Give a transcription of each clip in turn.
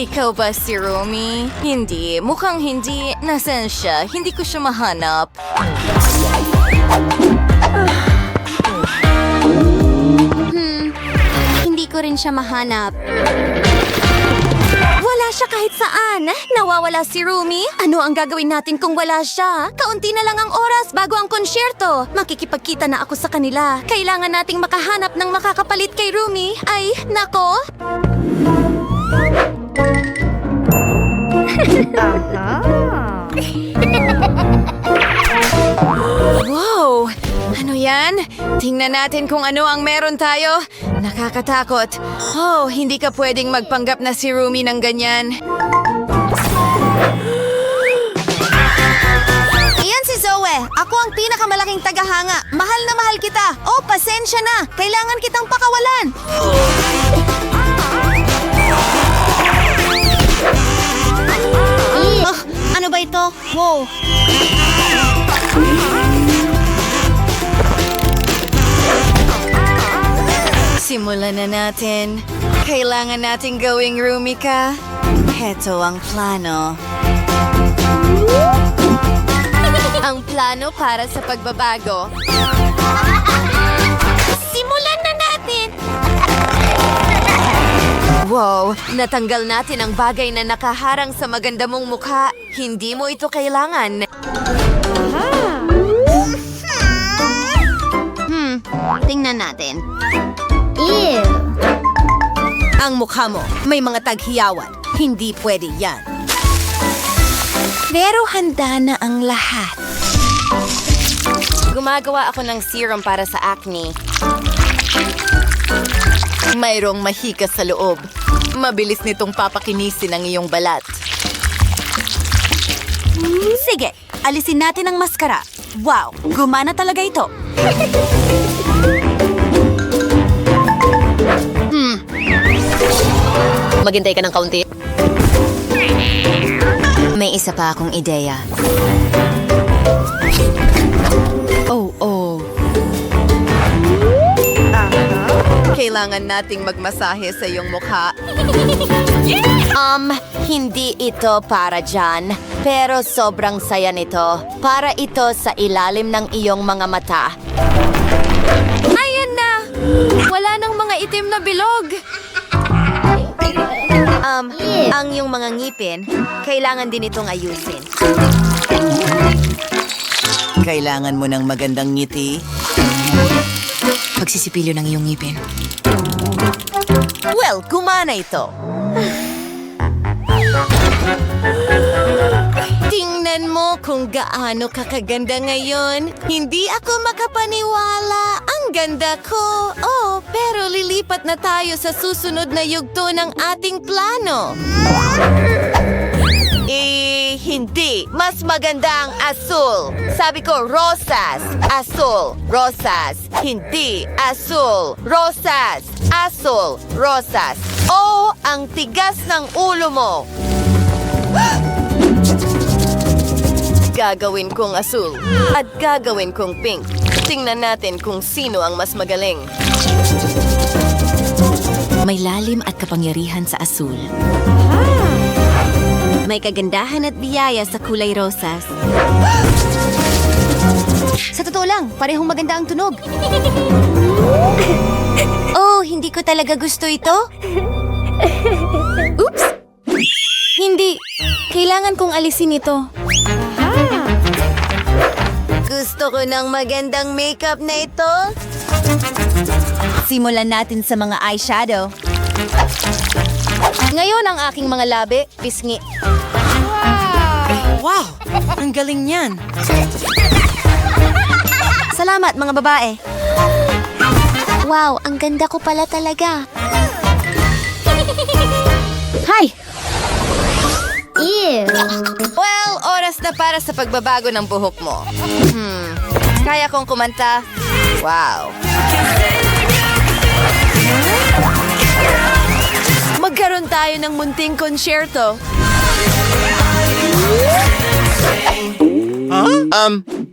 Ikaw ba si Romy? Hindi. Mukhang hindi. Nasaan siya? Hindi ko siya mahanap. Hindi ko rin siya mahanap. Wala siya kahit saan. Nawawala si Rumi. Ano ang gagawin natin kung wala siya? Kaunti na lang ang oras bago ang konsyerto. Makikipagkita na ako sa kanila. Kailangan nating makahanap ng makakapalit kay Rumi. Ay, nako! Wow! Ano yan? Tingnan natin kung ano ang meron tayo. Nakakatakot. Oh, hindi ka pwedeng magpanggap na si Rumi ng ganyan. Iyan si Zoe. Ako ang pinakamalaking tagahanga. Mahal na mahal kita. Oh, pasensya na. Kailangan kitang pakawalan. Oh, ano ba ito? Wow. Simulan na natin. Kailangan nating gawing Rumi ka. Heto ang plano. Ang plano para sa pagbabago. Simulan na natin. Wow! Natanggal natin ang bagay na nakaharang sa maganda mong mukha. Hindi mo ito kailangan. Tingnan natin. Ang mukha mo, may mga taghiyawan. Hindi pwede yan. Pero handa na ang lahat. Gumagawa ako ng serum para sa acne. Mayroong mahika sa loob. Mabilis nitong papakinisin ang iyong balat. Sige, alisin natin ang maskara. Wow, gumana talaga ito. Maghintay ka ng kaunti. May isa pa akong ideya. Oh. Kailangan nating magmasahe sa iyong mukha. Hindi ito para dyan. Pero sobrang saya nito. Para ito sa ilalim ng iyong mga mata. Ayan na! Wala nang mga itim na bilog. Ang iyong mga ngipin, kailangan din itong ayusin. Kailangan mo ng magandang ngiti. Pagsisipilyo ng iyong ngipin. Well, gumana ito. Tingnan mo kung gaano kakaganda ngayon. Hindi ako makapaniwala. Ang ganda ko. Oh, pero lilipat na tayo sa susunod na yugto ng ating plano. Hindi. Mas maganda ang asul. Sabi ko, rosas. Asul. Rosas. Hindi. Asul. Rosas. Asul. Rosas. Oh, ang tigas ng ulo mo. Gagawin kong asul at gagawin kong pink. Tingnan natin kung sino ang mas magaling. May lalim at kapangyarihan sa asul. May kagandahan at biyaya sa kulay rosas. Sa totoo lang, parehong maganda ang tunog. Oh, hindi ko talaga gusto ito. Oops! Hindi. Kailangan kong alisin ito. Gusto ko ng magandang makeup na ito. Simulan natin sa mga eyeshadow. Ngayon ang aking mga labi, pisngi. Wow! Ang galing niyan. Salamat mga babae. Wow, ang ganda ko pala talaga. Hi! Well, oras na para sa pagbabago ng buhok mo. Kaya kong kumanta. Wow! Magkaroon tayo ng munting konsyerto.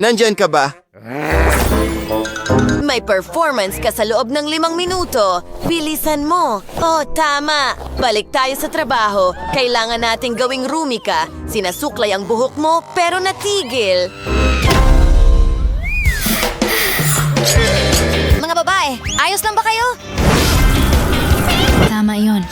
Nandyan ka ba? May performance ka sa loob ng 5 minuto. Bilisan mo. Oh, tama. Balik tayo sa trabaho. Kailangan nating gawing roomie ka. Sinasuklay ang buhok mo pero natigil. Mga babae, ayos lang ba kayo? Tama yon.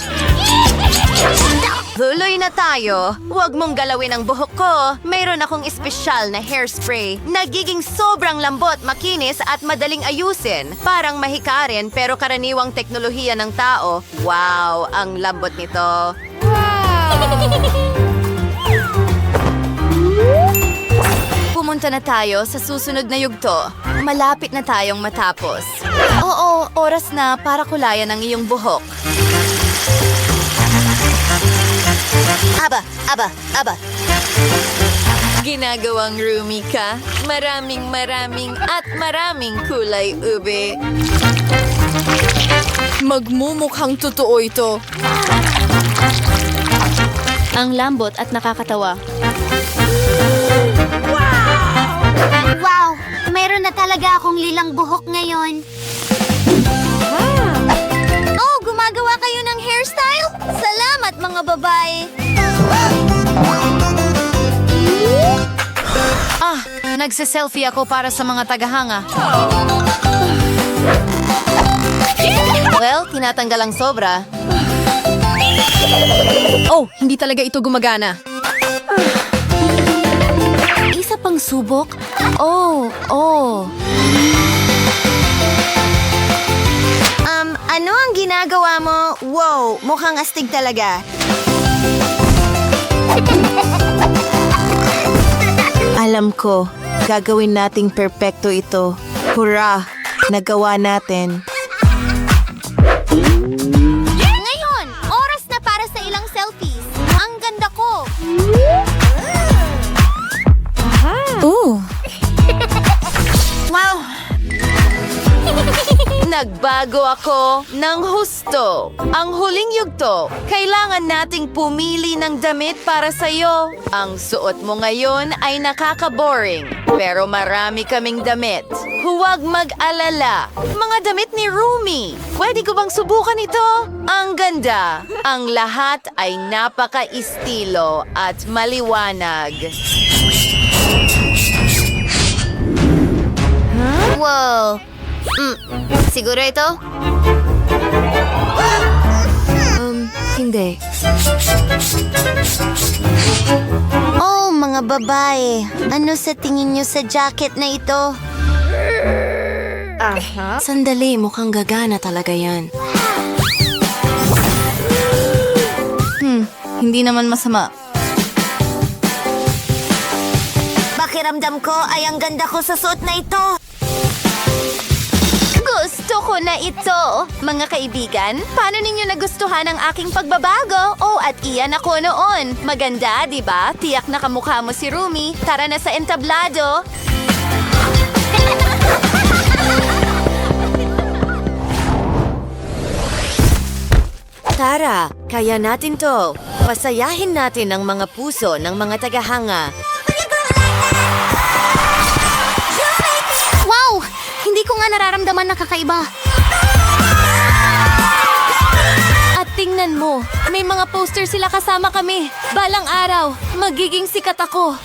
Tuloy na tayo. Huwag mong galawin ang buhok ko. Mayroon akong espesyal na hairspray. Nagiging sobrang lambot, makinis at madaling ayusin. Parang mahikarin pero karaniwang teknolohiya ng tao. Wow, ang lambot nito. Pumunta na tayo sa susunod na yugto. Malapit na tayong matapos. Oo, oras na para kulayan ang iyong buhok. Aba. Ginagawang roomie ka. Maraming kulay ube. Magmumukhang totoo ito. Ang lambot at nakakatawa. Wow! Mayroon na talaga akong lilang buhok ngayon. Oh, gumagawa kayo ng hairstyle? Salamat, mga babae. Nagse-selfie ako para sa mga tagahanga. Well, tinatanggal ang sobra. Oh, hindi talaga ito gumagana. Isa pang subok? Oh. Ano ang ginagawa mo? Wow, mukhang astig talaga. Alam ko, gagawin nating perpekto ito. Hurra! Nagawa natin. Ngayon, oras na para sa ilang selfies. Ang ganda ko. Wow! Nagbago ako ng husto. Ang huling yugto, kailangan nating pumili ng damit para sa'yo. Ang suot mo ngayon ay nakaka-boring, pero marami kaming damit. Huwag mag-alala. Mga damit ni Rumi. Pwede ko bang subukan ito? Ang ganda. Ang lahat ay napaka-estilo at maliwanag. Wow. Siguro ito? Hindi. Oh, mga babae. Ano sa tingin niyo sa jacket na ito? Sandali, mukhang gagana talaga yan. Hindi naman masama. Pakiramdam ko ay ang ganda ko sa suot na ito. Gusto ko na ito! Mga kaibigan, paano ninyo nagustuhan ang aking pagbabago? Oh, at iyan ako noon. Maganda, di ba? Tiyak na kamukha mo si Rumi. Tara na sa entablado. Tara, kaya natin to. Pasayahin natin ang mga puso ng mga tagahanga. Wow! Hindi ko nga nararamdaman na kakaiba. At tingnan mo, may mga poster sila kasama kami. Balang araw, magiging sikat ako.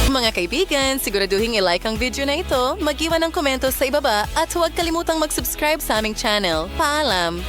Mga kaibigan, siguraduhin i-like ang video na ito, mag-iwan ng komento sa ibaba at huwag kalimutang mag-subscribe sa aming channel. Paalam!